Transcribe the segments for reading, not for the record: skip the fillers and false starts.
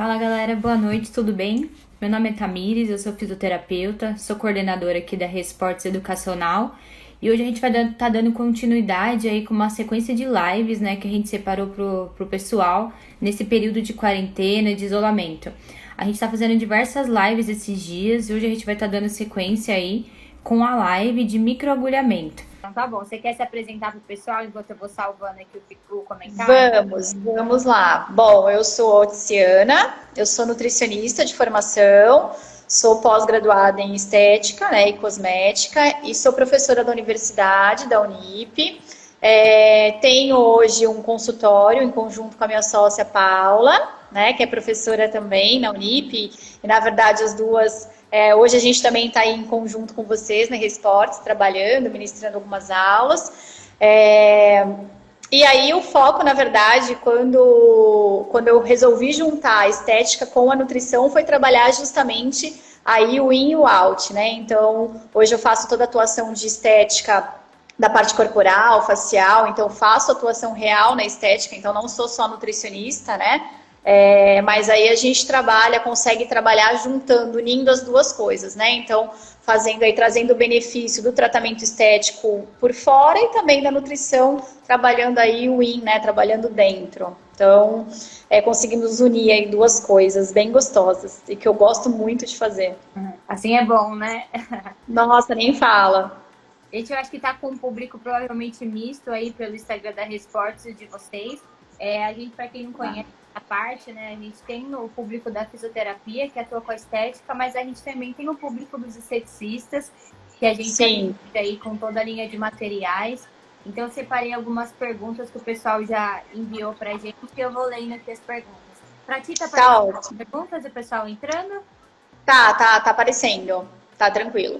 Fala galera, boa noite, tudo bem? Meu nome é Tamires, eu sou fisioterapeuta, sou coordenadora aqui da Resportes Educacional e hoje a gente vai estar dando continuidade aí com uma sequência de lives, né, que a gente separou pro pessoal nesse período de quarentena, de isolamento. A gente está fazendo diversas lives esses dias e hoje a gente vai estar dando sequência aí com a live de microagulhamento. Então tá bom, você quer se apresentar pro pessoal enquanto eu vou salvando aqui o comentário? Vamos lá. Bom, eu sou Tiziana, eu sou nutricionista de formação, sou pós-graduada em estética, né, e cosmética e sou professora da universidade, da Unip. Tenho hoje um consultório em conjunto com a minha sócia Paula, né, que é professora também na Unip, e na verdade as duas. Hoje a gente também está em conjunto com vocês na Resportes, trabalhando, ministrando algumas aulas. E aí o foco, na verdade, quando eu resolvi juntar a estética com a nutrição, foi trabalhar justamente aí o in e o out, né? Então, hoje eu faço toda a atuação de estética da parte corporal, facial, então faço atuação real na estética, então não sou só nutricionista, né? Mas aí a gente consegue trabalhar juntando, unindo as duas coisas, né? Então, trazendo o benefício do tratamento estético por fora e também da nutrição, trabalhando aí o in, né? Trabalhando dentro. Então, conseguimos unir aí duas coisas bem gostosas e que eu gosto muito de fazer. Assim é bom, né? Nossa, nem fala. Gente, eu acho que tá com um público provavelmente misto aí pelo Instagram da Resportes de vocês. A gente, para quem não conhece a parte, né, a gente tem o público da fisioterapia, que atua com a estética, mas a gente também tem o público dos esteticistas, que a gente atende aí com toda a linha de materiais. Então, eu separei algumas perguntas que o pessoal já enviou pra gente, e eu vou lendo aqui as perguntas. Pra ti, tá aparecendo as perguntas, o pessoal entrando? Tá aparecendo. Tá tranquilo.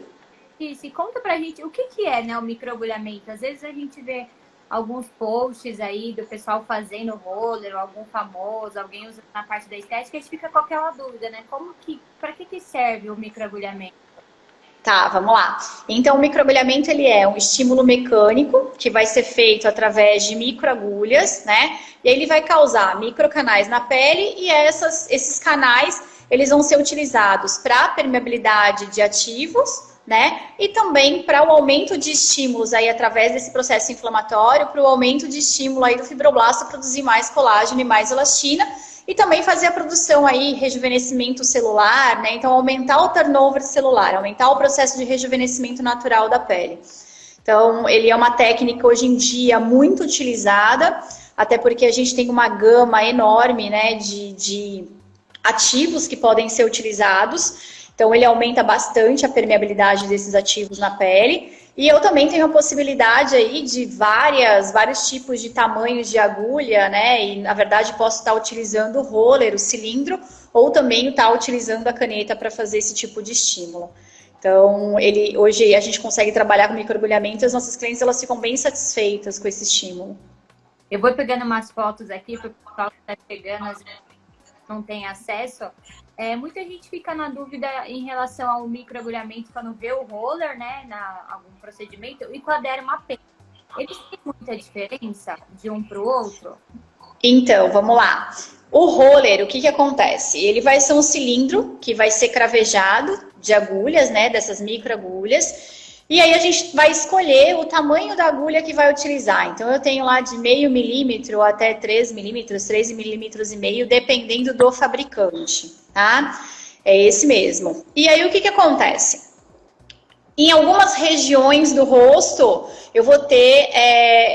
Se conta pra gente o que é, né, o microagulhamento. Às vezes a gente vê alguns posts aí do pessoal fazendo roller, algum famoso, alguém usando na parte da estética, a gente fica com aquela dúvida, né? Para que serve o microagulhamento? Tá, vamos lá. Então, o microagulhamento, ele é um estímulo mecânico que vai ser feito através de microagulhas, né? E aí ele vai causar microcanais na pele e esses canais, eles vão ser utilizados para permeabilidade de ativos, né? E também para o aumento de estímulos aí através desse processo inflamatório, para o aumento de estímulo aí do fibroblasto a produzir mais colágeno e mais elastina, e também fazer a produção aí, rejuvenescimento celular, né? Então, aumentar o turnover celular, aumentar o processo de rejuvenescimento natural da pele. Então, ele é uma técnica hoje em dia muito utilizada, até porque a gente tem uma gama enorme, né, de ativos que podem ser utilizados. Então, ele aumenta bastante a permeabilidade desses ativos na pele. E eu também tenho a possibilidade aí de vários tipos de tamanhos de agulha, né? E, na verdade, posso estar utilizando o roller, o cilindro, ou também estar utilizando a caneta para fazer esse tipo de estímulo. Então, hoje a gente consegue trabalhar com microagulhamento e as nossas clientes, elas ficam bem satisfeitas com esse estímulo. Eu vou pegando umas fotos aqui para o pessoal que está chegando, às vezes não tem acesso. Muita gente fica na dúvida em relação ao microagulhamento quando vê o roller, né, algum procedimento, e com a dermapen. Eles têm muita diferença de um para o outro? Então, vamos lá. O roller, o que acontece? Ele vai ser um cilindro que vai ser cravejado de agulhas, né, dessas microagulhas. E aí a gente vai escolher o tamanho da agulha que vai utilizar. Então, eu tenho lá de meio milímetro até 3 milímetros, 3 milímetros e meio, dependendo do fabricante, tá? É esse mesmo. E aí, o que acontece? Em algumas regiões do rosto, eu vou ter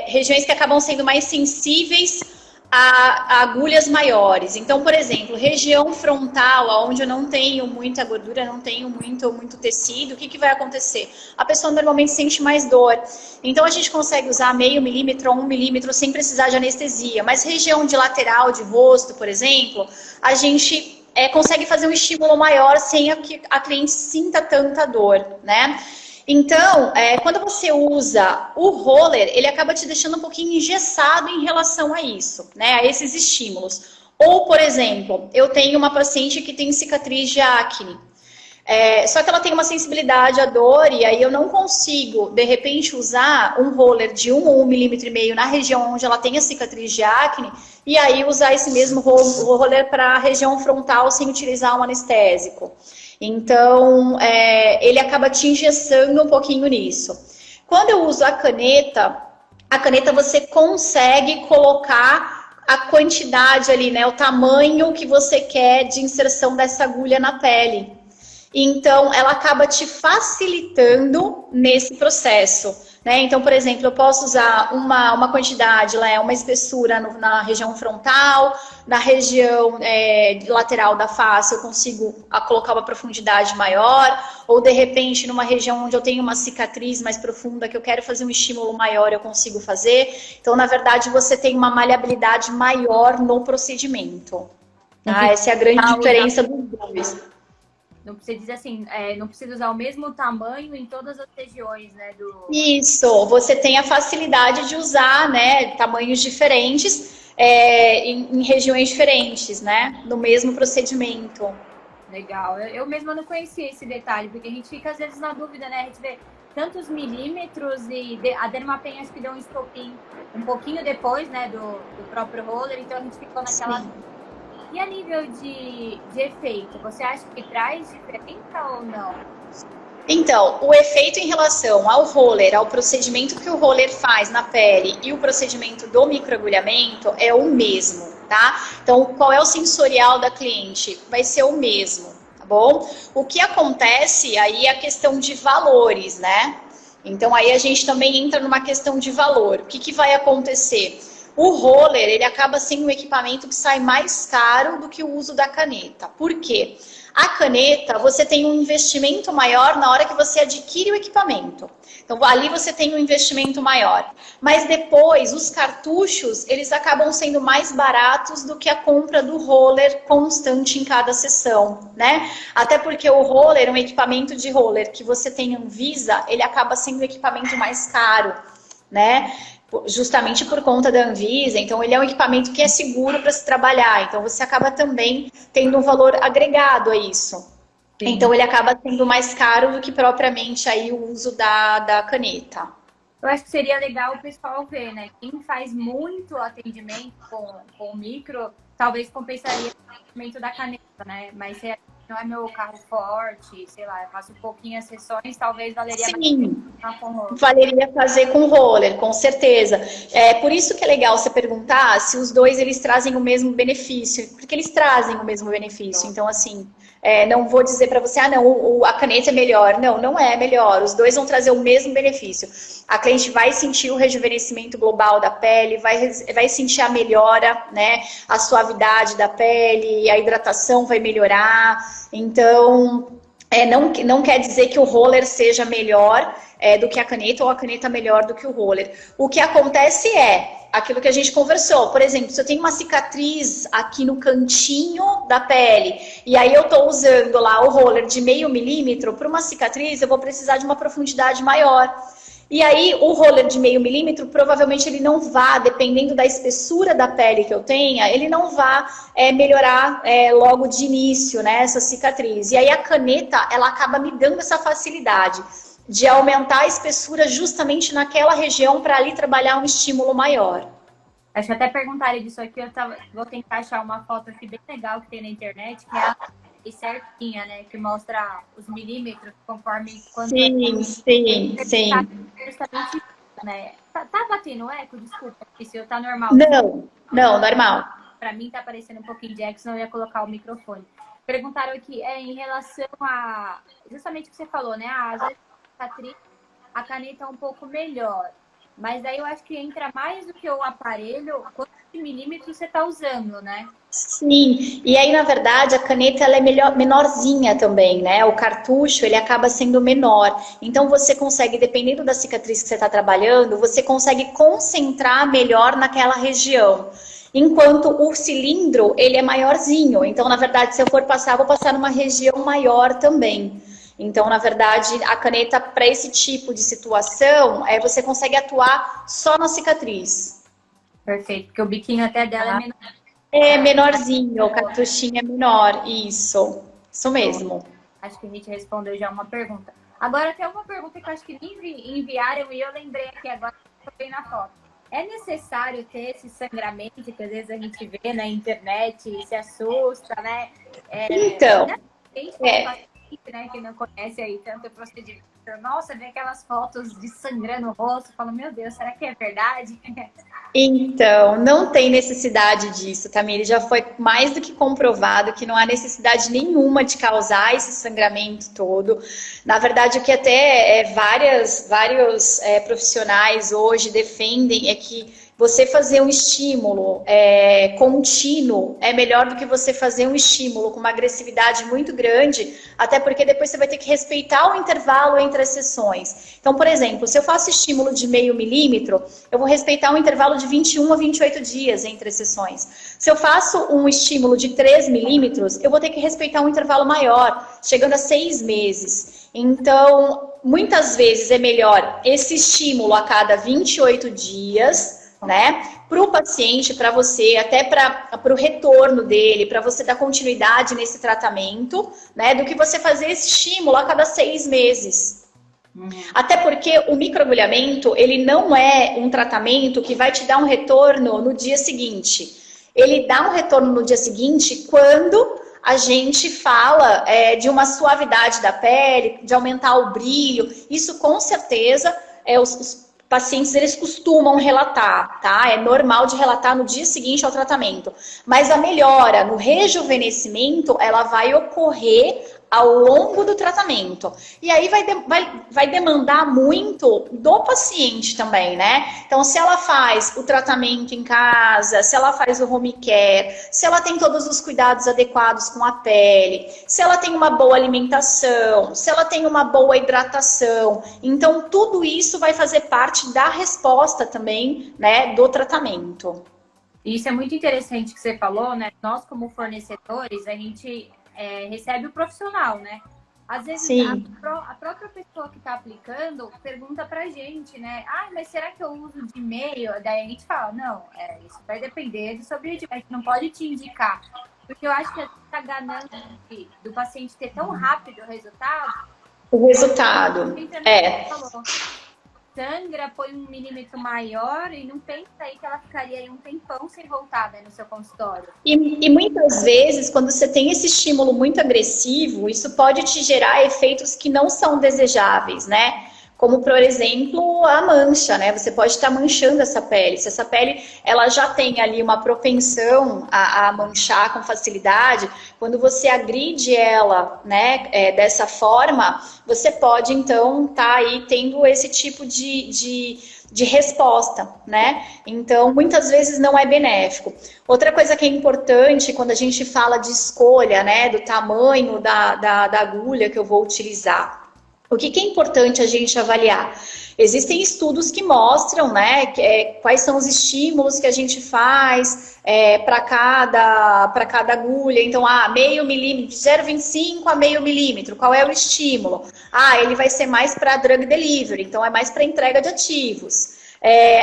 regiões que acabam sendo mais sensíveis a agulhas maiores. Então, por exemplo, região frontal, onde eu não tenho muita gordura, não tenho muito tecido, o que vai acontecer? A pessoa normalmente sente mais dor. Então, a gente consegue usar meio milímetro ou 1 milímetro sem precisar de anestesia. Mas região de lateral, de rosto, por exemplo, a gente consegue fazer um estímulo maior sem que a cliente sinta tanta dor, né? Então, quando você usa o roller, ele acaba te deixando um pouquinho engessado em relação a isso, né? A esses estímulos. Ou, por exemplo, eu tenho uma paciente que tem cicatriz de acne. Só que ela tem uma sensibilidade à dor e aí eu não consigo, de repente, usar um roller de 1 ou 1,5 milímetro na região onde ela tem a cicatriz de acne e aí usar esse mesmo roller para a região frontal sem utilizar um anestésico. Então, ele acaba te engessando um pouquinho nisso. Quando eu uso a caneta você consegue colocar a quantidade ali, né? O tamanho que você quer de inserção dessa agulha na pele. Então, ela acaba te facilitando nesse processo, né? Então, por exemplo, eu posso usar uma quantidade, uma espessura na região frontal, na região lateral da face eu consigo colocar uma profundidade maior, ou de repente numa região onde eu tenho uma cicatriz mais profunda que eu quero fazer um estímulo maior, eu consigo fazer. Então, na verdade, você tem uma maleabilidade maior no procedimento. Tá? Essa é a grande diferença dos dois. Não precisa dizer assim, não precisa usar o mesmo tamanho em todas as regiões, né? Isso, você tem a facilidade de usar, né, tamanhos diferentes em regiões diferentes, né? No mesmo procedimento. Legal. Eu mesma não conhecia esse detalhe, porque a gente fica às vezes na dúvida, né? A gente vê tantos milímetros e a Dermapen acho que deu um estopim um pouquinho depois, né, do próprio roller, então a gente ficou naquela... Sim. E a nível de efeito, você acha que traz diferença ou não? Então, o efeito em relação ao roller, ao procedimento que o roller faz na pele e o procedimento do microagulhamento é o mesmo, tá? Então, qual é o sensorial da cliente? Vai ser o mesmo, tá bom? O que acontece aí é a questão de valores, né? Então, aí a gente também entra numa questão de valor. O que vai acontecer? O roller, ele acaba sendo um equipamento que sai mais caro do que o uso da caneta. Por quê? A caneta, você tem um investimento maior na hora que você adquire o equipamento. Então, ali você tem um investimento maior. Mas depois, os cartuchos, eles acabam sendo mais baratos do que a compra do roller constante em cada sessão, né? Até porque o roller, um equipamento de roller que você tem Anvisa, ele acaba sendo um equipamento mais caro, né? Justamente por conta da Anvisa, então ele é um equipamento que é seguro para se trabalhar, então você acaba também tendo um valor agregado a isso. Sim. Então ele acaba sendo mais caro do que propriamente aí o uso da caneta. Eu acho que seria legal o pessoal ver, né? Quem faz muito atendimento com o micro, talvez compensaria o atendimento da caneta, né? Mas se não é meu carro forte, sei lá, eu faço pouquinhas sessões, talvez valeria mais com roller. Valeria fazer com roller, com certeza. Por isso que é legal você perguntar se os dois eles trazem o mesmo benefício, porque eles trazem o mesmo benefício. Então, assim, não vou dizer para você, não, a caneta é melhor. Não, não é melhor. Os dois vão trazer o mesmo benefício. A cliente vai sentir o rejuvenescimento global da pele, vai sentir a melhora, né? A suavidade da pele, a hidratação vai melhorar. Então, não quer dizer que o roller seja melhor do que a caneta ou a caneta melhor do que o roller. O que acontece é aquilo que a gente conversou. Por exemplo, se eu tenho uma cicatriz aqui no cantinho da pele e aí eu estou usando lá o roller de 0,5 milímetro, para uma cicatriz eu vou precisar de uma profundidade maior. E aí, o roller de 0,5 milímetro, provavelmente ele não vá, dependendo da espessura da pele que eu tenha, ele não vá melhorar logo de início, né, essa cicatriz. E aí a caneta, ela acaba me dando essa facilidade de aumentar a espessura justamente naquela região para ali trabalhar um estímulo maior. Acho que até perguntaria disso aqui, vou tentar achar uma foto aqui bem legal que tem na internet, que é a certinha, né? Que mostra os milímetros conforme quanto... Sim. Justamente, né? Tá batendo eco? Desculpa, porque se eu tá normal. Não, normal. Pra mim tá aparecendo um pouquinho de eco, senão eu ia colocar o microfone. Perguntaram aqui, em relação a... Justamente o que você falou, né? Às vezes a caneta é um pouco melhor. Mas aí eu acho que entra mais do que o aparelho, quantos milímetros você tá usando, né? Sim, e aí na verdade a caneta ela é menorzinha também, né? O cartucho ele acaba sendo menor, então você consegue, dependendo da cicatriz que você está trabalhando, você consegue concentrar melhor naquela região. Enquanto o cilindro ele é maiorzinho, então na verdade se eu for passar, vou passar numa região maior também. Então, na verdade, a caneta para esse tipo de situação, você consegue atuar só na cicatriz. Perfeito, porque o biquinho até dela é menor. É menorzinho, o cartuchinho é menor, isso mesmo. Acho que a gente respondeu já uma pergunta. Agora tem uma pergunta que eu acho que me enviaram e eu lembrei aqui agora que eu vi na foto. É necessário ter esse sangramento que às vezes a gente vê na internet e se assusta, né? Então, Gente, é, né, que não conhece aí tanto o procedimento. Nossa, vê aquelas fotos de sangrando o rosto, fala, meu Deus, será que é verdade? Então, não tem necessidade disso, Tamiri. Já foi mais do que comprovado que não há necessidade nenhuma de causar esse sangramento todo. Na verdade, o que até vários profissionais hoje defendem é que você fazer um estímulo contínuo é melhor do que você fazer um estímulo com uma agressividade muito grande, até porque depois você vai ter que respeitar o intervalo entre as sessões. Então, por exemplo, se eu faço estímulo de 0,5 milímetro, eu vou respeitar um intervalo de 21 a 28 dias entre as sessões. Se eu faço um estímulo de 3 milímetros, eu vou ter que respeitar um intervalo maior, chegando a 6 meses. Então, muitas vezes é melhor esse estímulo a cada 28 dias, né, para o paciente, para você, até para o retorno dele, para você dar continuidade nesse tratamento, né, do que você fazer esse estímulo a cada 6 meses. Até porque o microagulhamento, ele não é um tratamento que vai te dar um retorno no dia seguinte. Ele dá um retorno no dia seguinte quando a gente fala de uma suavidade da pele, de aumentar o brilho. Isso com certeza os pacientes, eles costumam relatar, tá? É normal de relatar no dia seguinte ao tratamento. Mas a melhora no rejuvenescimento, ela vai ocorrer ao longo do tratamento. E aí vai demandar muito do paciente também, né? Então, se ela faz o tratamento em casa, se ela faz o home care, se ela tem todos os cuidados adequados com a pele, se ela tem uma boa alimentação, se ela tem uma boa hidratação. Então, tudo isso vai fazer parte da resposta também, né, do tratamento. Isso é muito interessante que você falou, né? Nós, como fornecedores, a gente recebe o profissional, né? Às vezes a própria pessoa que está aplicando pergunta pra gente, né? Ah, mas será que eu uso de e-mail? Daí a gente fala, não, isso vai depender do seu objetivo, a gente não pode te indicar. Porque eu acho que essa ganância do paciente ter tão rápido o resultado. O resultado, falou, sangra, põe 1 milímetro maior e não pensa aí que ela ficaria aí um tempão sem voltar, né, no seu consultório. E muitas vezes, quando você tem esse estímulo muito agressivo, isso pode te gerar efeitos que não são desejáveis, né? Como, por exemplo, a mancha, né? Você pode estar manchando essa pele. Se essa pele ela já tem ali uma propensão a manchar com facilidade, quando você agride ela, né, dessa forma, você pode, então, estar aí tendo esse tipo de resposta, né? Então, muitas vezes não é benéfico. Outra coisa que é importante quando a gente fala de escolha, né, do tamanho da agulha que eu vou utilizar. O que é importante a gente avaliar? Existem estudos que mostram, né, quais são os estímulos que a gente faz para cada agulha. Então, 0,5 milímetro, de 0,25 a 0,5 milímetro, qual é o estímulo? Ele vai ser mais para drug delivery, então é mais para entrega de ativos.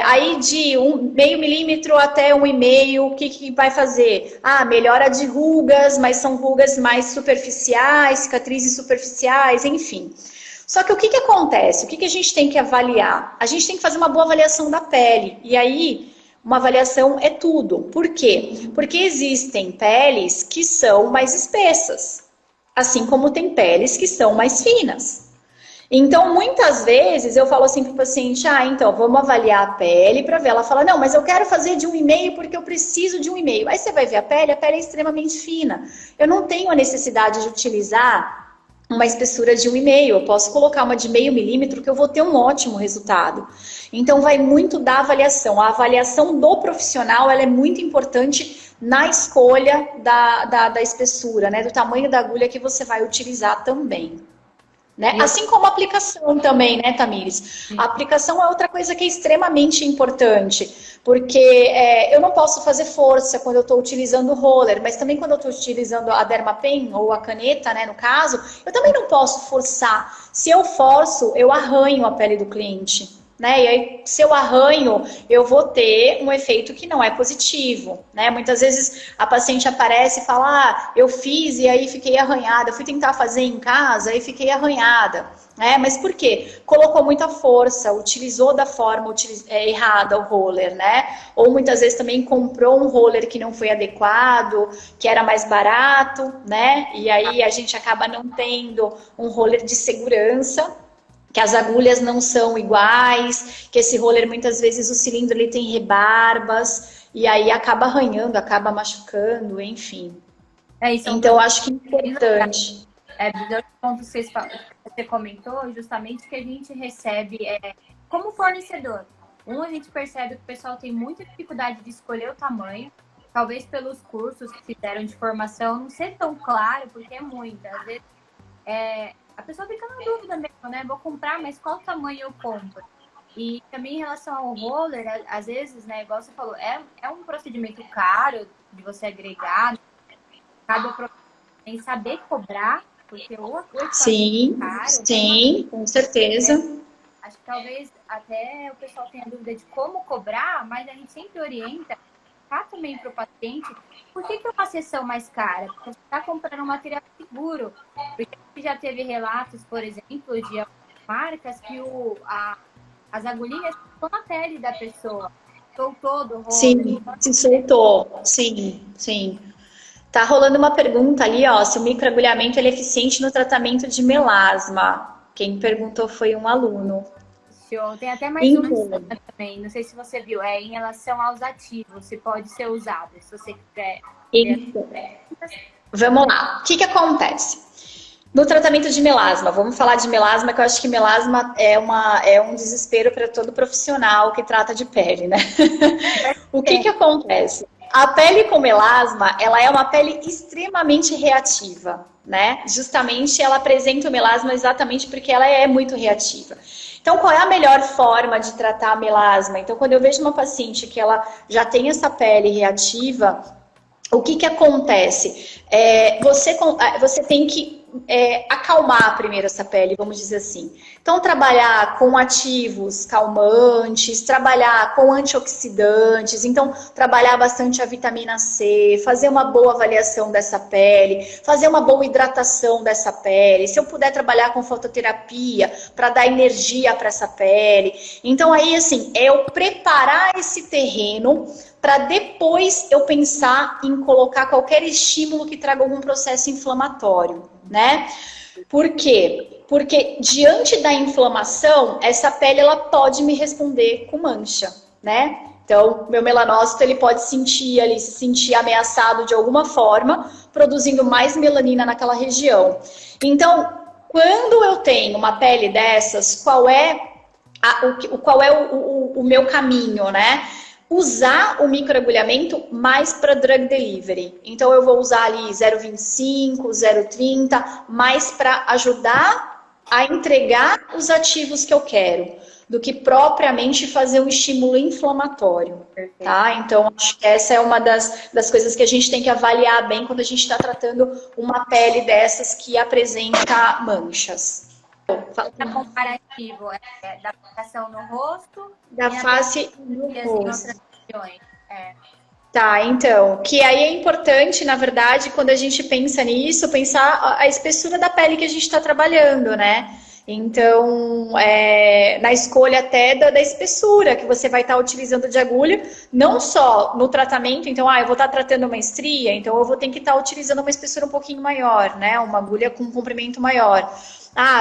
Aí de 0,5 milímetro até 1,5, o que vai fazer? Melhora de rugas, mas são rugas mais superficiais, cicatrizes superficiais, enfim. Só que o que acontece? O que a gente tem que avaliar? A gente tem que fazer uma boa avaliação da pele. E aí, uma avaliação é tudo. Por quê? Porque existem peles que são mais espessas, assim como tem peles que são mais finas. Então, muitas vezes, eu falo assim para o paciente, então, vamos avaliar a pele para ver. Ela fala, não, mas eu quero fazer de 1,5 porque eu preciso de 1,5. Aí você vai ver a pele é extremamente fina. Eu não tenho a necessidade de utilizar uma espessura de 1,5, eu posso colocar uma de 0,5 milímetro que eu vou ter um ótimo resultado. Então vai muito da avaliação. A avaliação do profissional ela é muito importante na escolha da espessura, né? Do tamanho da agulha que você vai utilizar também. Né? Assim como a aplicação também, né, Tamires? A aplicação é outra coisa que é extremamente importante, porque eu não posso fazer força quando eu estou utilizando o roller, mas também quando eu estou utilizando a Dermapen ou a caneta, né, no caso, eu também não posso forçar. Se eu forço, eu arranho a pele do cliente. né? E aí, se eu arranho, eu vou ter um efeito que não é positivo, né? Muitas vezes a paciente aparece e fala, ah, eu fiz e aí fiquei arranhada, eu fui tentar fazer em casa e fiquei arranhada, né? Mas por quê? Colocou muita força, utilizou da forma errada o roller, né? Ou muitas vezes também comprou um roller que não foi adequado, que era mais barato, né? E aí a gente acaba não tendo um roller de segurança, que as agulhas não são iguais, que esse roller muitas vezes o cilindro ele tem rebarbas e aí acaba arranhando, acaba machucando, enfim. Então acho que é importante. Dos pontos que você comentou, justamente que a gente recebe como fornecedor. A gente percebe que o pessoal tem muita dificuldade de escolher o tamanho, talvez pelos cursos que fizeram de formação não ser tão claro, porque é muito. Às vezes a pessoa fica na dúvida mesmo, né? Vou comprar, mas qual tamanho eu compro? E também em relação ao roller, às vezes, né, igual você falou, é um procedimento caro de você agregar, cabe em saber cobrar, porque o sim, é caro. Sim, com certeza. Acho que talvez até o pessoal tenha dúvida de como cobrar, mas a gente sempre orienta também para o paciente, por que uma sessão mais cara? Porque você está comprando um material seguro. Porque já teve relatos, por exemplo, de marcas que as agulhinhas estão na pele da pessoa. Soltou do rosto. Sim, se soltou. Sim, sim. Tá rolando uma pergunta ali, ó, se o microagulhamento ele é eficiente no tratamento de melasma. Quem perguntou foi um aluno. Show. Tem até mais uma também, não sei se você viu, em relação aos ativos, se pode ser usado, se você quiser. Vamos lá. O que acontece? No tratamento de melasma, vamos falar de melasma, que eu acho que melasma é um desespero para todo profissional que trata de pele, né? O que acontece? A pele com melasma, ela é uma pele extremamente reativa, né? Justamente ela apresenta o melasma exatamente porque ela é muito reativa. Então, qual é a melhor forma de tratar a melasma? Então, quando eu vejo uma paciente que ela já tem essa pele reativa, o que acontece? Você tem que acalmar primeiro essa pele, vamos dizer assim. Então, trabalhar com ativos calmantes, trabalhar com antioxidantes, então, trabalhar bastante a vitamina C, fazer uma boa avaliação dessa pele, fazer uma boa hidratação dessa pele. Se eu puder trabalhar com fototerapia para dar energia para essa pele. Então, aí, assim, eu preparar esse terreno para depois eu pensar em colocar qualquer estímulo que traga algum processo inflamatório, né? Por quê? Porque diante da inflamação, essa pele ela pode me responder com mancha, né? Então, meu melanócito ele pode se sentir ameaçado de alguma forma, produzindo mais melanina naquela região. Então, quando eu tenho uma pele dessas, qual é o meu caminho, né? Usar o microagulhamento mais para drug delivery. Então, eu vou usar ali 0,25, 0,30, mais para ajudar a entregar os ativos que eu quero, do que propriamente fazer um estímulo inflamatório, tá? Então, acho que essa é uma das coisas que a gente tem que avaliar bem quando a gente está tratando uma pele dessas que apresenta manchas. Comparativo da aplicação no rosto, da face no rosto. Tá, então, que aí é importante, na verdade, quando a gente pensa nisso, pensar a espessura da pele que a gente está trabalhando, né? Então, na escolha até da espessura que você vai estar utilizando de agulha, não só no tratamento, então, eu vou estar tratando uma estria, então eu vou ter que estar utilizando uma espessura um pouquinho maior, né? Uma agulha com um comprimento maior.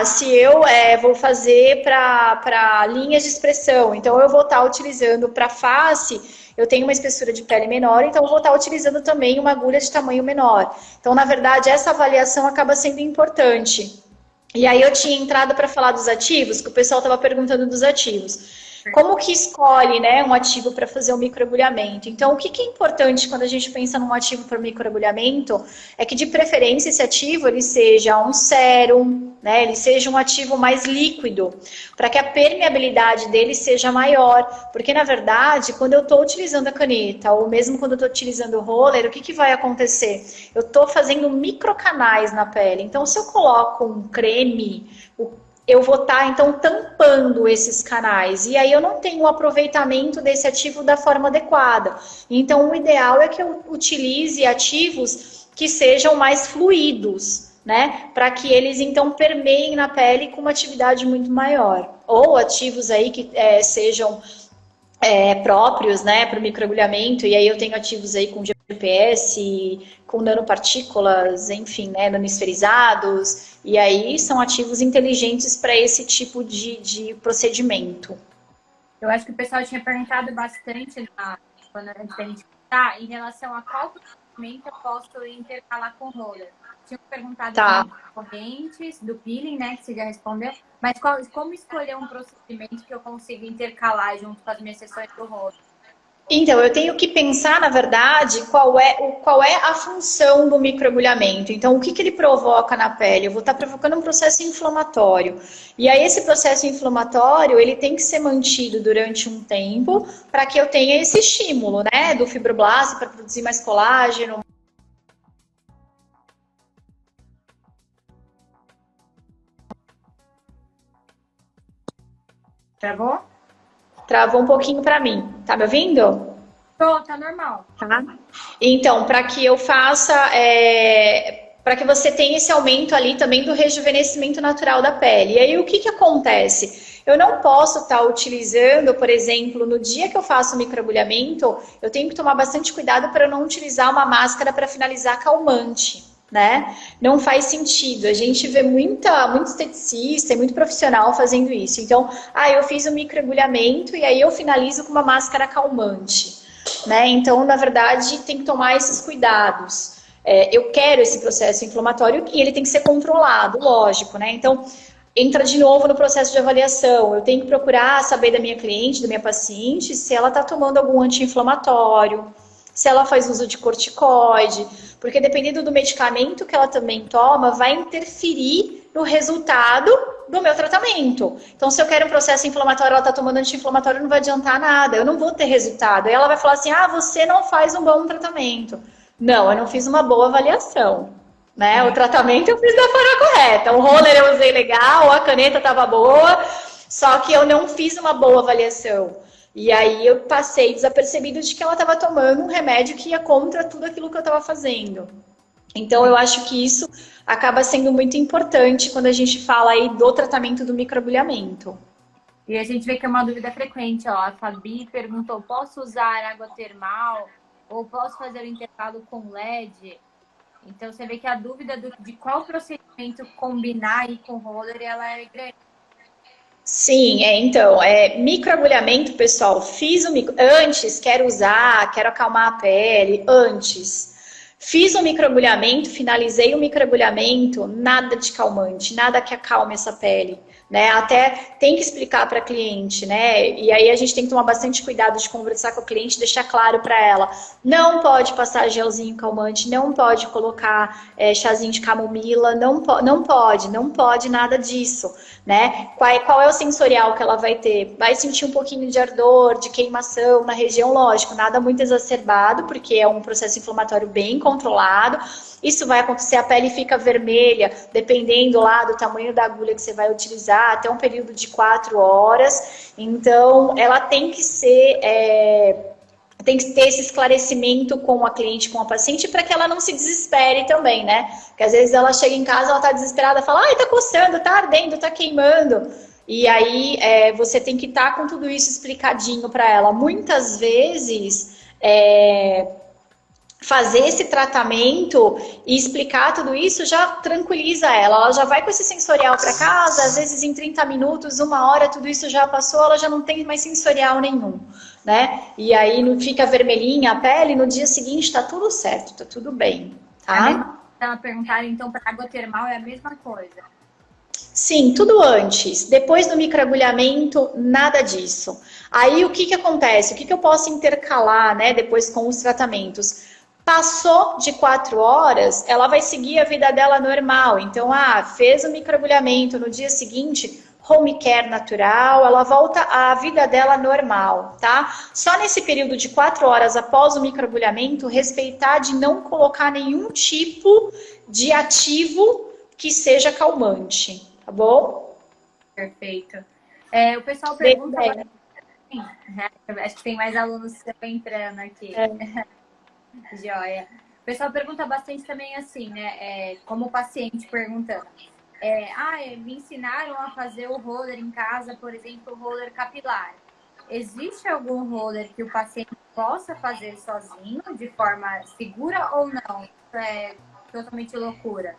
Se eu vou fazer para linhas de expressão, então eu vou estar utilizando para face, eu tenho uma espessura de pele menor, então eu vou estar utilizando também uma agulha de tamanho menor. Então, na verdade, essa avaliação acaba sendo importante. E aí eu tinha entrado para falar dos ativos, que o pessoal estava perguntando dos ativos. Como que escolhe, né, um ativo para fazer o microagulhamento? Então, o que é importante quando a gente pensa num ativo para microagulhamento é que, de preferência, esse ativo ele seja um sérum, né, ele seja um ativo mais líquido, para que a permeabilidade dele seja maior. Porque, na verdade, quando eu estou utilizando a caneta, ou mesmo quando eu estou utilizando o roller, o que vai acontecer? Eu estou fazendo microcanais na pele. Então, se eu coloco um creme, eu vou estar, então, tampando esses canais. E aí eu não tenho o aproveitamento desse ativo da forma adequada. Então, o ideal é que eu utilize ativos que sejam mais fluidos, né? Para que eles, então, permeiem na pele com uma atividade muito maior. Ou ativos aí que sejam próprios, né, para o microagulhamento, e aí eu tenho ativos aí com GPS, com nanopartículas, enfim, né, nanosferizados, e aí são ativos inteligentes para esse tipo de procedimento. Eu acho que o pessoal tinha perguntado bastante quando antes da gente tá, em relação a qual procedimento eu posso intercalar com roller. Tinha perguntado sobre correntes, do peeling, né, que você já respondeu, mas como escolher um procedimento que eu consiga intercalar junto com as minhas sessões do roller? Então, eu tenho que pensar, na verdade, qual é a função do microagulhamento. Então, o que ele provoca na pele? Eu vou estar provocando um processo inflamatório. E aí, esse processo inflamatório, ele tem que ser mantido durante um tempo para que eu tenha esse estímulo, né, do fibroblasto para produzir mais colágeno. Travou? Travou um pouquinho para mim. Tá me ouvindo? Tá normal. Tá. Então, para que eu faça, para que você tenha esse aumento ali também do rejuvenescimento natural da pele. E aí, o que acontece? Eu não posso estar utilizando, por exemplo, no dia que eu faço o microagulhamento, eu tenho que tomar bastante cuidado para eu não utilizar uma máscara para finalizar calmante, né? Não faz sentido. A gente vê muito esteticista e muito profissional fazendo isso. Então, eu fiz o microagulhamento e aí eu finalizo com uma máscara calmante, né? Então, na verdade, tem que tomar esses cuidados. Eu quero esse processo inflamatório e ele tem que ser controlado, lógico, né? Então, entra de novo no processo de avaliação. Eu tenho que procurar saber da minha cliente, da minha paciente, se ela está tomando algum anti-inflamatório, se ela faz uso de corticoide, porque dependendo do medicamento que ela também toma, vai interferir no resultado do meu tratamento. Então, se eu quero um processo inflamatório, ela está tomando anti-inflamatório, não vai adiantar nada, eu não vou ter resultado. Aí ela vai falar assim, você não faz um bom tratamento. Não, eu não fiz uma boa avaliação, né? O tratamento eu fiz da forma correta, o roller eu usei legal, a caneta estava boa, só que eu não fiz uma boa avaliação. E aí eu passei desapercebido de que ela estava tomando um remédio que ia contra tudo aquilo que eu estava fazendo. Então eu acho que isso acaba sendo muito importante quando a gente fala aí do tratamento do microagulhamento. E a gente vê que é uma dúvida frequente, ó. A Fabi perguntou, posso usar água termal ou posso fazer o intervalo com LED? Então você vê que a dúvida de qual procedimento combinar aí com o roller, ela é grande. Sim, então, microagulhamento, pessoal, antes, quero usar, quero acalmar a pele, antes. Fiz o microagulhamento, finalizei o microagulhamento, nada de calmante, nada que acalme essa pele, né? Até tem que explicar para a cliente, né? E aí a gente tem que tomar bastante cuidado de conversar com a cliente, deixar claro para ela, não pode passar gelzinho calmante, não pode colocar chazinho de camomila, não pode nada disso, né? Qual é o sensorial que ela vai ter? Vai sentir um pouquinho de ardor, de queimação na região, lógico, nada muito exacerbado, porque é um processo inflamatório bem controlado. Isso vai acontecer, a pele fica vermelha, dependendo lá do tamanho da agulha que você vai utilizar, até um período de 4 horas. Então, ela tem que ser... tem que ter esse esclarecimento com a cliente, com a paciente, para que ela não se desespere também, né? Porque às vezes ela chega em casa, ela tá desesperada, fala, tá coçando, tá ardendo, tá queimando. E aí você tem que estar com tudo isso explicadinho para ela. Muitas vezes, fazer esse tratamento e explicar tudo isso já tranquiliza ela. Ela já vai com esse sensorial para casa, às vezes em 30 minutos, 1 hora, tudo isso já passou, ela já não tem mais sensorial nenhum, né? E aí não fica vermelhinha a pele, no dia seguinte tá tudo certo, tá tudo bem, tá? Ela perguntaram, então, para água termal é a mesma coisa? Sim, tudo antes. Depois do microagulhamento, nada disso. Aí o que acontece? O que eu posso intercalar, né, depois com os tratamentos? Passou de 4 horas, ela vai seguir a vida dela normal. Então, fez o microagulhamento no dia seguinte, home care natural, ela volta à vida dela normal, tá? Só nesse período de 4 horas após o microagulhamento, respeitar de não colocar nenhum tipo de ativo que seja calmante, tá bom? Perfeito. O pessoal Dei pergunta ideia. né? Acho que tem mais alunos entrando aqui. Joia. O pessoal pergunta bastante também assim, né? Como paciente perguntando. Me ensinaram a fazer o roller em casa, por exemplo, o roller capilar. Existe algum roller que o paciente possa fazer sozinho, de forma segura ou não? Isso é totalmente loucura.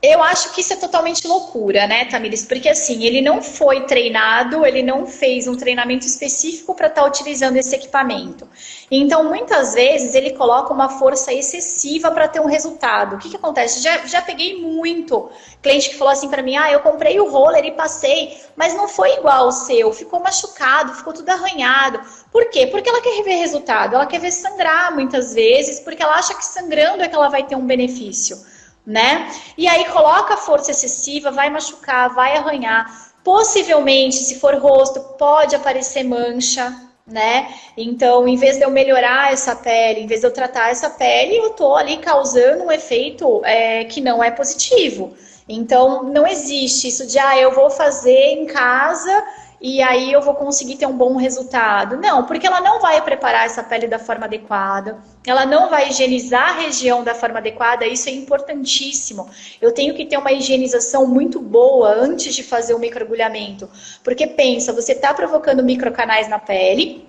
Eu acho que isso é totalmente loucura, né, Tamires? Porque assim, ele não foi treinado, ele não fez um treinamento específico para estar utilizando esse equipamento. Então, muitas vezes, ele coloca uma força excessiva para ter um resultado. O que acontece? Já peguei muito cliente que falou assim para mim: eu comprei o roller e passei, mas não foi igual ao seu, ficou machucado, ficou tudo arranhado. Por quê? Porque ela quer ver resultado, ela quer ver sangrar muitas vezes, porque ela acha que sangrando é que ela vai ter um benefício, né? E aí coloca força excessiva, vai machucar, vai arranhar. Possivelmente, se for rosto, pode aparecer mancha, né? Então, em vez de eu melhorar essa pele, em vez de eu tratar essa pele, eu tô ali causando um efeito que não é positivo. Então, não existe isso de, eu vou fazer em casa e aí eu vou conseguir ter um bom resultado. Não, porque ela não vai preparar essa pele da forma adequada, ela não vai higienizar a região da forma adequada, isso é importantíssimo. Eu tenho que ter uma higienização muito boa antes de fazer o microagulhamento, porque pensa, você está provocando microcanais na pele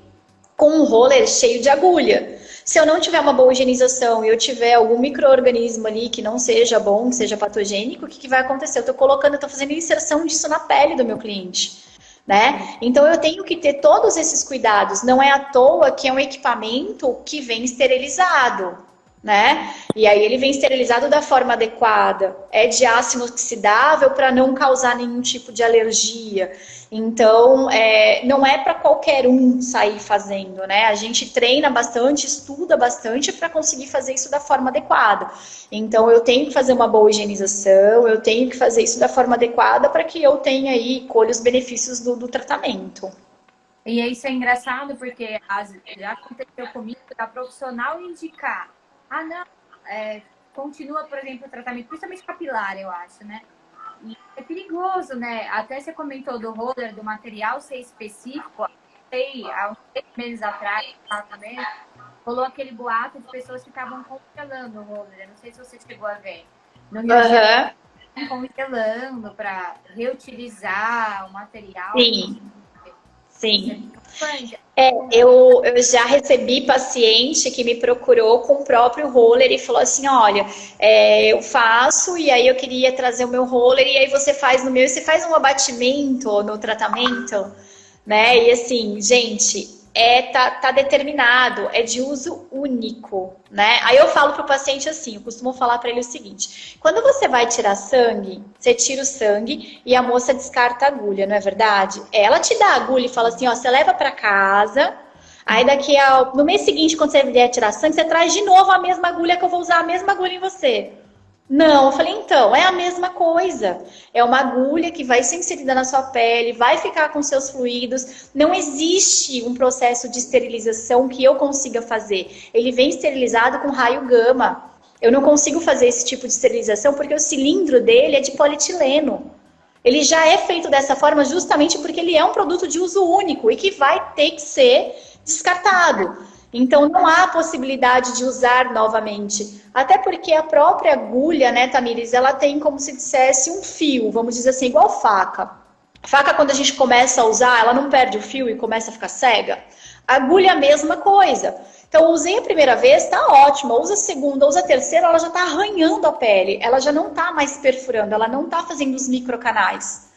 com um roller cheio de agulha. Se eu não tiver uma boa higienização e eu tiver algum micro-organismo ali que não seja bom, que seja patogênico, o que vai acontecer? Eu estou fazendo inserção disso na pele do meu cliente, né? Então eu tenho que ter todos esses cuidados. Não é à toa que é um equipamento que vem esterilizado, né? E aí ele vem esterilizado da forma adequada. É de aço inoxidável para não causar nenhum tipo de alergia. Então, não é para qualquer um sair fazendo, né? A gente treina bastante, estuda bastante para conseguir fazer isso da forma adequada. Então, eu tenho que fazer uma boa higienização, eu tenho que fazer isso da forma adequada para que eu tenha aí, colha os benefícios do tratamento. E isso é engraçado porque já aconteceu comigo da profissional indicar, não, continua, por exemplo, o tratamento, principalmente capilar, eu acho, né? E é perigoso, né? Até você comentou do roller, do material ser específico. Sei, há uns 3 meses atrás, também, rolou aquele boato de pessoas que estavam congelando o roller. Eu não sei se você chegou a ver. No Rio de Janeiro, congelando para reutilizar o material. Sim, sim. Eu já recebi paciente que me procurou com o próprio roller e falou assim: olha, eu faço e aí eu queria trazer o meu roller e aí você faz no meu, você faz um abatimento no tratamento, né? E assim, gente, tá determinado, é de uso único, né? Aí eu falo pro paciente assim, eu costumo falar para ele o seguinte: quando você vai tirar sangue, você tira o sangue e a moça descarta a agulha, não é verdade? Ela te dá a agulha e fala assim, ó, você leva para casa, aí no mês seguinte, quando você vier tirar sangue, você traz de novo a mesma agulha que eu vou usar a mesma agulha em você. Não, eu falei, então, é a mesma coisa. É uma agulha que vai ser inserida na sua pele, vai ficar com seus fluidos. Não existe um processo de esterilização que eu consiga fazer. Ele vem esterilizado com raio gama. Eu não consigo fazer esse tipo de esterilização porque o cilindro dele é de polietileno. Ele já é feito dessa forma justamente porque ele é um produto de uso único e que vai ter que ser descartado. Então, não há possibilidade de usar novamente. Até porque a própria agulha, né, Tamires, ela tem como se dissesse um fio, vamos dizer assim, igual faca. Faca, quando a gente começa a usar, ela não perde o fio e começa a ficar cega. A agulha é a mesma coisa. Então, usei a primeira vez, tá ótimo. Usa a segunda, usa a terceira, ela já tá arranhando a pele. Ela já não tá mais perfurando, ela não tá fazendo os microcanais.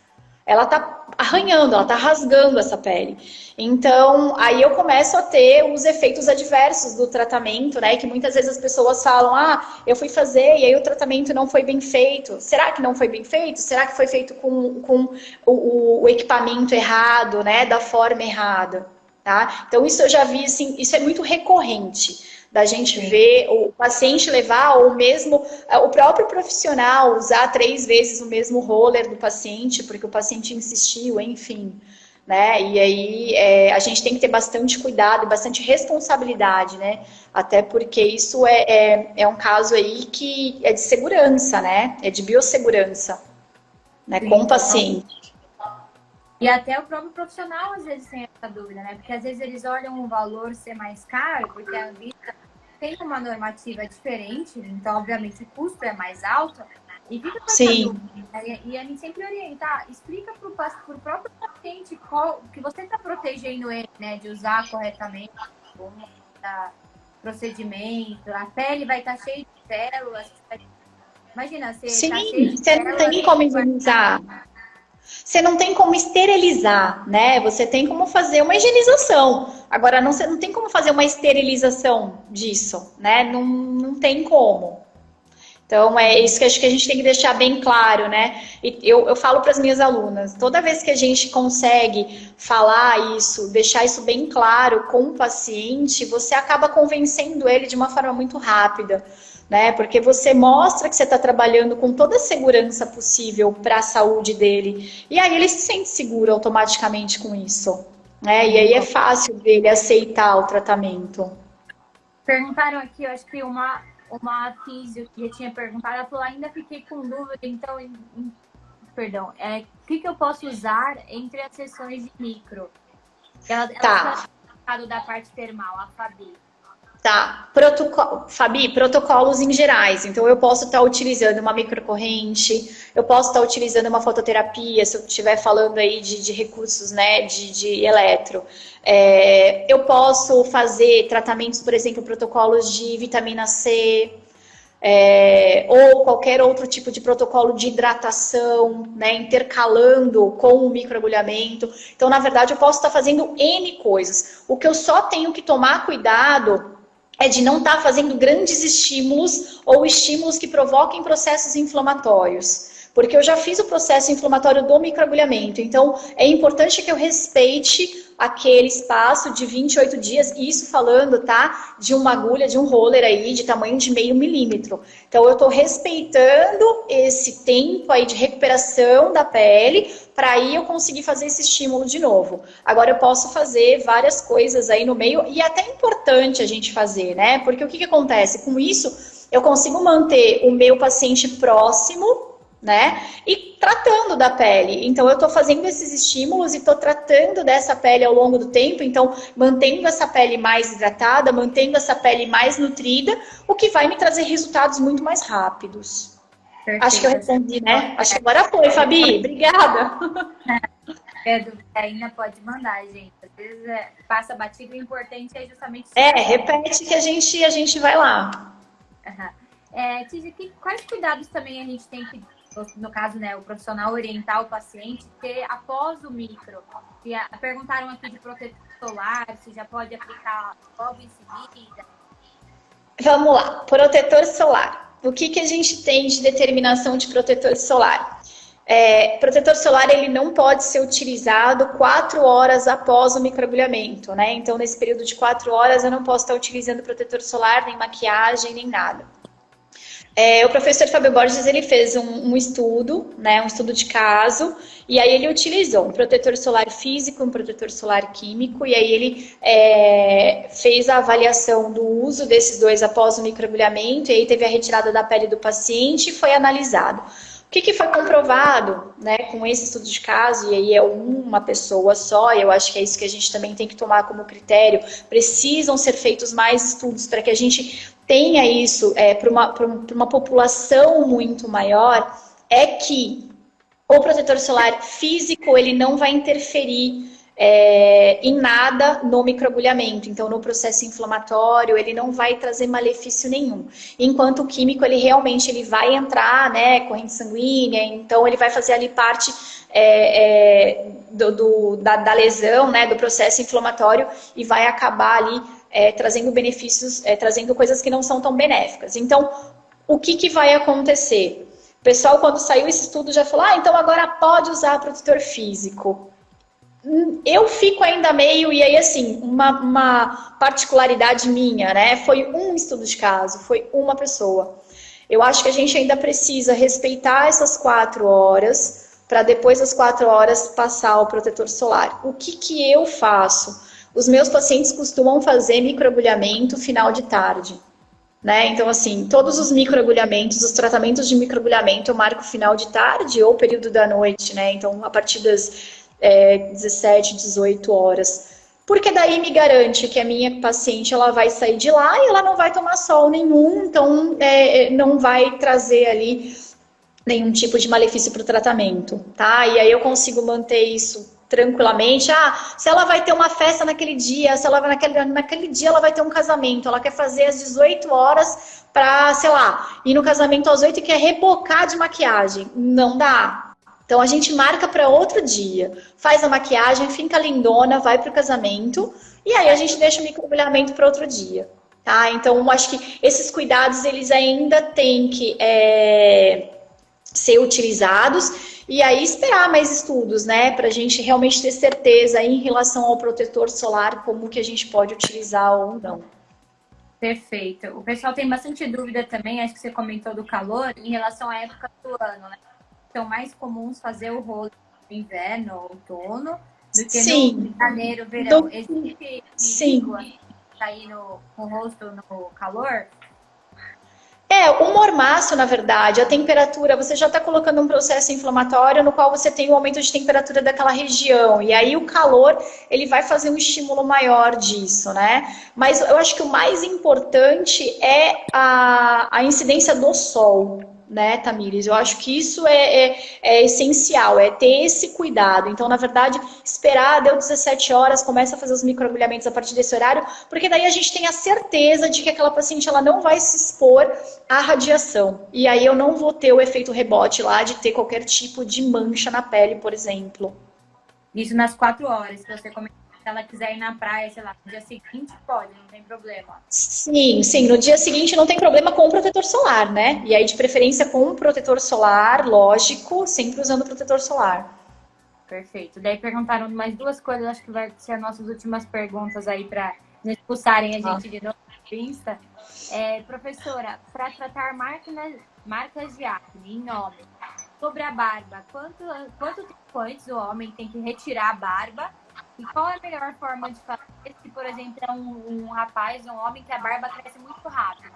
Ela tá arranhando, ela tá rasgando essa pele. Então, aí eu começo a ter os efeitos adversos do tratamento, né? Que muitas vezes as pessoas falam, eu fui fazer e aí o tratamento não foi bem feito. Será que não foi bem feito? Será que foi feito com o equipamento errado, né? Da forma errada, tá? Então, isso eu já vi, assim, isso é muito recorrente. Da gente ver o paciente levar, ou mesmo o próprio profissional usar 3 vezes o mesmo roller do paciente, porque o paciente insistiu, enfim, né? E aí a gente tem que ter bastante cuidado, bastante responsabilidade, né? Até porque isso é um caso aí que é de segurança, né? É de biossegurança, né? Com o paciente. E até o próprio profissional às vezes tem essa dúvida, né? Porque às vezes eles olham o valor ser mais caro, porque a Anvisa tem uma normativa diferente, então obviamente o custo é mais alto, e fica com essa Sim, dúvida. E a gente sempre orienta, explica para o próprio paciente qual, que você está protegendo ele, né? De usar corretamente o procedimento, a pele vai estar cheia de células. Imagina, você está cheio sim, de você não células. tem como higienizar. Você não tem como esterilizar, né? Você tem como fazer uma higienização. Agora, não, você não tem como fazer uma esterilização disso, né? Não, não tem como. Então, é isso que acho que a gente tem que deixar bem claro, né? E eu falo para as minhas alunas, toda vez que a gente consegue falar isso, deixar isso bem claro com o paciente, você acaba convencendo ele de uma forma muito rápida, né? Porque você mostra que você está trabalhando com toda a segurança possível para a saúde dele. E aí ele se sente seguro automaticamente com isso, né? E aí é fácil dele aceitar o tratamento. Perguntaram aqui, eu acho que uma físio que já tinha perguntado, ela falou, ainda fiquei com dúvida, então, perdão, o que eu posso usar entre as sessões de micro? Ela Tá. falou da parte termal, a Fabi. Tá, Fabi, protocolos em gerais. Então, eu posso estar utilizando uma microcorrente, eu posso estar utilizando uma fototerapia, se eu estiver falando aí de recursos, né, de eletro. Eu posso fazer tratamentos, por exemplo, protocolos de vitamina C, ou qualquer outro tipo de protocolo de hidratação, né, intercalando com o microagulhamento. Então, na verdade, eu posso estar fazendo N coisas. O que eu só tenho que tomar cuidado é de não estar fazendo grandes estímulos ou estímulos que provoquem processos inflamatórios. Porque eu já fiz o processo inflamatório do microagulhamento, então é importante que eu respeite aquele espaço de 28 dias, isso falando, tá, de uma agulha, de um roller aí, de tamanho de 0,5 milímetro. Então eu estou respeitando esse tempo aí de recuperação da pele, para aí eu conseguir fazer esse estímulo de novo. Agora eu posso fazer várias coisas aí no meio, e é até importante a gente fazer, né, porque o que acontece? Com isso, eu consigo manter o meu paciente próximo, né? E tratando da pele. Então, eu estou fazendo esses estímulos e estou tratando dessa pele ao longo do tempo. Então, mantendo essa pele mais hidratada, mantendo essa pele mais nutrida, o que vai me trazer resultados muito mais rápidos. Perfeito. Acho que eu respondi, né? Acho que agora foi, Fabi. Obrigada. Ainda pode mandar, gente. Às vezes passa batido, o importante é justamente... Repete que a gente vai lá. Uhum. Tizi, quais cuidados também a gente tem que, no caso, né, o profissional orientar o paciente ter após o micro? Perguntaram aqui de protetor solar, se já pode aplicar logo em seguida. Vamos lá, protetor solar. O que a gente tem de determinação de protetor solar? Protetor solar ele não pode ser utilizado 4 horas após o microagulhamento, né? Então, nesse período de 4 horas, eu não posso estar utilizando protetor solar, nem maquiagem, nem nada. O professor Fábio Borges ele fez um estudo, né, um estudo de caso, e aí ele utilizou um protetor solar físico, um protetor solar químico, e aí ele fez a avaliação do uso desses dois após o microagulhamento, e aí teve a retirada da pele do paciente e foi analisado. O que foi comprovado, né, com esse estudo de caso, e aí é uma pessoa só, e eu acho que é isso que a gente também tem que tomar como critério, precisam ser feitos mais estudos para que a gente tenha isso para uma população muito maior, é que o protetor solar físico ele não vai interferir em nada no microagulhamento, então no processo inflamatório ele não vai trazer malefício nenhum, enquanto o químico ele realmente ele vai entrar, né, corrente sanguínea, então ele vai fazer ali parte da lesão, né, do processo inflamatório e vai acabar ali trazendo benefícios, trazendo coisas que não são tão benéficas. Então, o que vai acontecer? O pessoal, quando saiu esse estudo, já falou, então agora pode usar protetor físico. Eu fico ainda meio, e aí assim, uma particularidade minha, né? Foi um estudo de caso, foi uma pessoa. Eu acho que a gente ainda precisa respeitar essas 4 horas, para depois das 4 horas passar o protetor solar. O que eu faço? Os meus pacientes costumam fazer microagulhamento final de tarde, né? Então, assim, todos os microagulhamentos, os tratamentos de microagulhamento eu marco final de tarde ou período da noite, né? Então, a partir das 17, 18 horas. Porque daí me garante que a minha paciente ela vai sair de lá e ela não vai tomar sol nenhum, então não vai trazer ali nenhum tipo de malefício para o tratamento, tá? E aí eu consigo manter isso tranquilamente. Se ela vai ter uma festa naquele dia, se ela vai naquele dia ela vai ter um casamento, ela quer fazer às 18 horas para, sei lá, ir no casamento às 8 e quer rebocar de maquiagem. Não dá. Então a gente marca para outro dia, faz a maquiagem, fica lindona, vai para o casamento e aí a gente deixa o microagulhamento para outro dia, tá? Então acho que esses cuidados eles ainda têm que ser utilizados e aí esperar mais estudos, né, para a gente realmente ter certeza em relação ao protetor solar como que a gente pode utilizar ou não. Perfeito. O pessoal tem bastante dúvida também, acho que você comentou do calor, em relação à época do ano, né? São mais comuns fazer o rosto no inverno, outono, do que no janeiro, verão. Existe perigo sair com o rosto no calor? O mormaço, na verdade, a temperatura, você já está colocando um processo inflamatório no qual você tem um aumento de temperatura daquela região. E aí o calor, ele vai fazer um estímulo maior disso, né? Mas eu acho que o mais importante é a incidência do sol, né, Tamires? Eu acho que isso é essencial, é ter esse cuidado. Então, na verdade, esperar, deu 17 horas, começa a fazer os microagulhamentos a partir desse horário, porque daí a gente tem a certeza de que aquela paciente ela não vai se expor à radiação. E aí eu não vou ter o efeito rebote lá de ter qualquer tipo de mancha na pele, por exemplo. Isso nas 4 horas, que você comentou. Se ela quiser ir na praia, sei lá, no dia seguinte, pode, não tem problema. Sim, no dia seguinte não tem problema com o protetor solar, né? E aí, de preferência, com o protetor solar, lógico, sempre usando o protetor solar. Perfeito. Daí perguntaram mais 2 coisas, acho que vai ser as nossas últimas perguntas aí para não expulsarem a gente de novo do Insta. Professora, para tratar marcas de acne em homem, sobre a barba, quanto tempo antes o homem tem que retirar a barba? E qual é a melhor forma de fazer se, por exemplo, é um rapaz, um homem que a barba cresce muito rápido?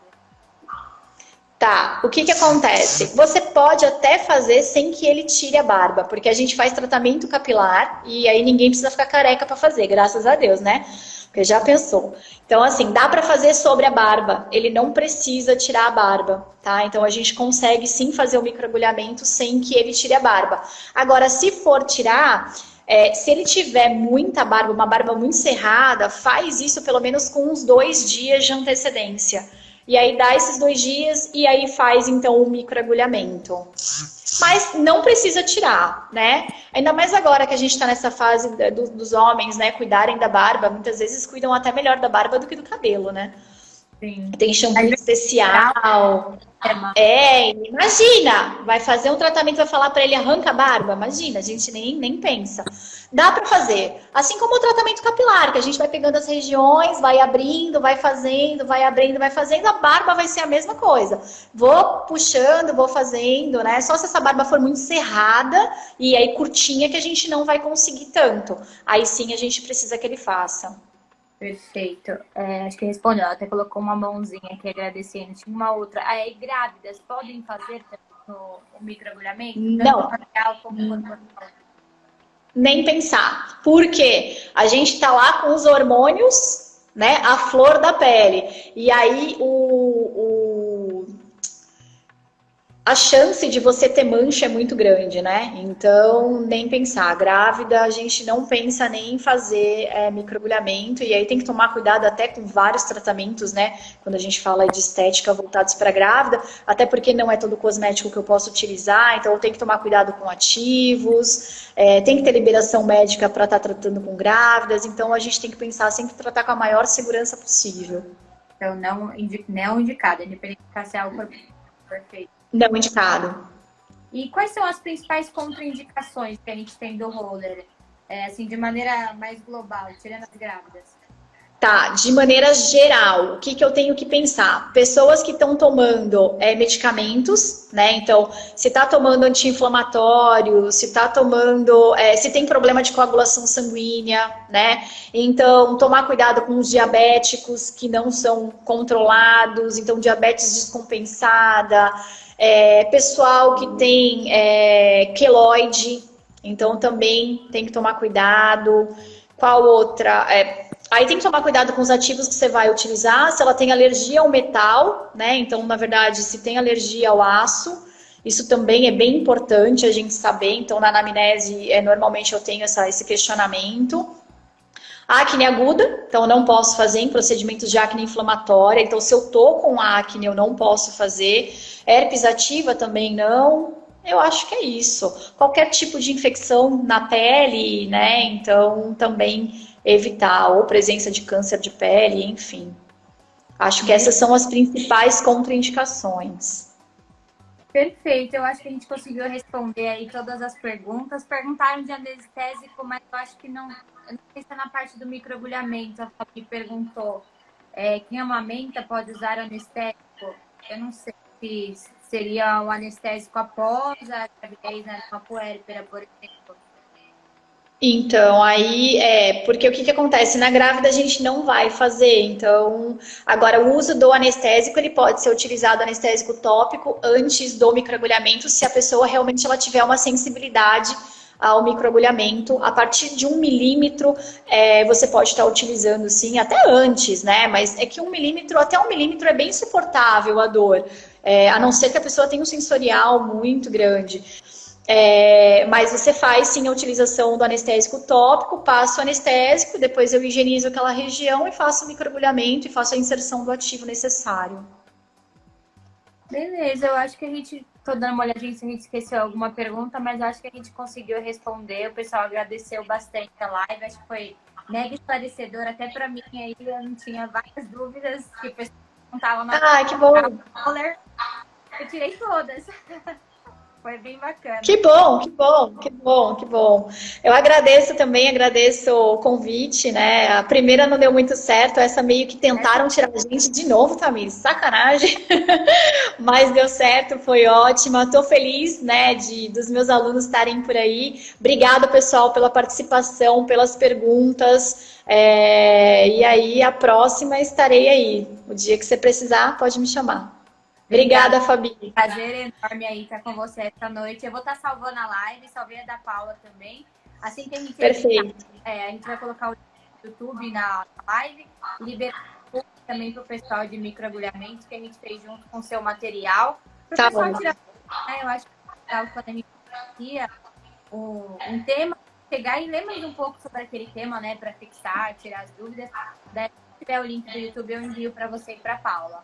Tá, o que acontece? Você pode até fazer sem que ele tire a barba, porque a gente faz tratamento capilar e aí ninguém precisa ficar careca para fazer, graças a Deus, né? Porque já pensou. Então, assim, dá para fazer sobre a barba, ele não precisa tirar a barba, tá? Então, a gente consegue sim fazer o microagulhamento sem que ele tire a barba. Agora, se for tirar... se ele tiver muita barba, uma barba muito cerrada, faz isso pelo menos com uns 2 dias de antecedência. E aí dá esses 2 dias e aí faz então o microagulhamento. Mas não precisa tirar, né? Ainda mais agora que a gente está nessa fase dos homens, né, cuidarem da barba. Muitas vezes cuidam até melhor da barba do que do cabelo, né? Sim. Tem shampoo especial. Imagina, vai fazer um tratamento, vai falar para ele arranca a barba. Imagina, a gente nem pensa. Dá para fazer. Assim como o tratamento capilar, que a gente vai pegando as regiões, vai abrindo, vai fazendo, vai abrindo, vai fazendo. A barba vai ser a mesma coisa. Vou puxando, vou fazendo, né? Só se essa barba for muito cerrada e aí curtinha que a gente não vai conseguir tanto. Aí sim a gente precisa que ele faça. Perfeito. Acho que respondeu. Ela até colocou uma mãozinha aqui agradecendo. Tinha uma outra. Aí, grávidas podem fazer o microagulhamento? Não. Nem pensar. Porque a gente tá lá com os hormônios, né? A flor da pele. E aí a chance de você ter mancha é muito grande, né? Então, nem pensar. Grávida, a gente não pensa nem em fazer microagulhamento. E aí tem que tomar cuidado até com vários tratamentos, né? Quando a gente fala de estética voltados para grávida. Até porque não é todo cosmético que eu posso utilizar. Então, eu tenho que tomar cuidado com ativos. Tem que ter liberação médica para estar tratando com grávidas. Então, a gente tem que pensar sempre tratar com a maior segurança possível. Então, não indicado. Independente de ser algo perfeito. Não indicado. E quais são as principais contraindicações que a gente tem do roller? Assim, de maneira mais global, tirando as grávidas. Tá, de maneira geral, o que eu tenho que pensar? Pessoas que estão tomando medicamentos, né? Então, se tá tomando anti-inflamatório, se tá tomando, se tem problema de coagulação sanguínea, né? Então, tomar cuidado com os diabéticos que não são controlados, então diabetes descompensada, pessoal que tem queloide, Então também tem que tomar cuidado. Qual outra? Aí tem que tomar cuidado com os ativos que você vai utilizar, se ela tem alergia ao metal, né? Então, na verdade, se tem alergia ao aço, isso também é bem importante a gente saber. Então, na anamnese, normalmente eu tenho esse questionamento. Acne aguda, então eu não posso fazer em procedimentos de acne inflamatória. Então, se eu tô com acne, eu não posso fazer. Herpes ativa também não. Eu acho que é isso. Qualquer tipo de infecção na pele, né? Então, também evitar, ou presença de câncer de pele, enfim. Acho que essas são as principais contraindicações. Perfeito, eu acho que a gente conseguiu responder aí todas as perguntas. Perguntaram de anestésico, mas eu acho que não. Eu não sei se é na parte do microagulhamento. A Fabi perguntou: quem amamenta pode usar anestésico? Eu não sei se seria um anestésico após a gravidez, né? Uma puérpera, por exemplo. Então, aí porque o que que acontece? Na grávida a gente não vai fazer. Então, agora o uso do anestésico, ele pode ser utilizado anestésico tópico antes do microagulhamento, se a pessoa realmente ela tiver uma sensibilidade ao microagulhamento. A partir de 1 milímetro, você pode estar utilizando sim, até antes, né? Mas é que 1 milímetro, até 1 milímetro é bem suportável a dor. A não ser que a pessoa tenha um sensorial muito grande. Mas você faz sim a utilização do anestésico tópico, passo o anestésico, depois eu higienizo aquela região e faço o microagulhamento e faço a inserção do ativo necessário. Beleza, eu acho que a gente. Tô dando uma olhadinha se a gente esqueceu alguma pergunta, mas eu acho que a gente conseguiu responder. O pessoal agradeceu bastante a live, acho que foi mega esclarecedor, até para mim aí eu não tinha várias dúvidas que o pessoal não tava na. Ah, que bom! Eu tirei todas. Foi bem bacana. Que bom, que bom, que bom, que bom. Eu agradeço também, agradeço o convite, né? A primeira não deu muito certo, essa meio que tentaram tirar a gente de novo, Tamires, sacanagem. Mas deu certo, foi ótima. Tô feliz, né, dos meus alunos estarem por aí. Obrigada, pessoal, pela participação, pelas perguntas. E aí, a próxima estarei aí. O dia que você precisar, pode me chamar. Obrigada, Fabi. Prazer enorme aí estar com você essa noite. Eu vou estar salvando a live, salvei a da Paula também. Assim que a gente Perfeito. a gente vai colocar o YouTube na live e liberar também para o pessoal de microagulhamento que a gente fez junto com o seu material. Para o pessoal tirar, eu acho que é legal quando a gente inicia um tema, chegar e ler mais um pouco sobre aquele tema, né? Para fixar, tirar as dúvidas. Daí, se tiver o link do YouTube, eu envio para você e para a Paula.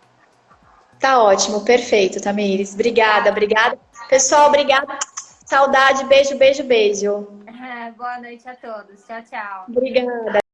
Tá ótimo, perfeito, Tamires. Obrigada, obrigada. Pessoal, obrigada. Saudade, beijo, beijo, beijo. Boa noite a todos. Tchau, tchau. Obrigada.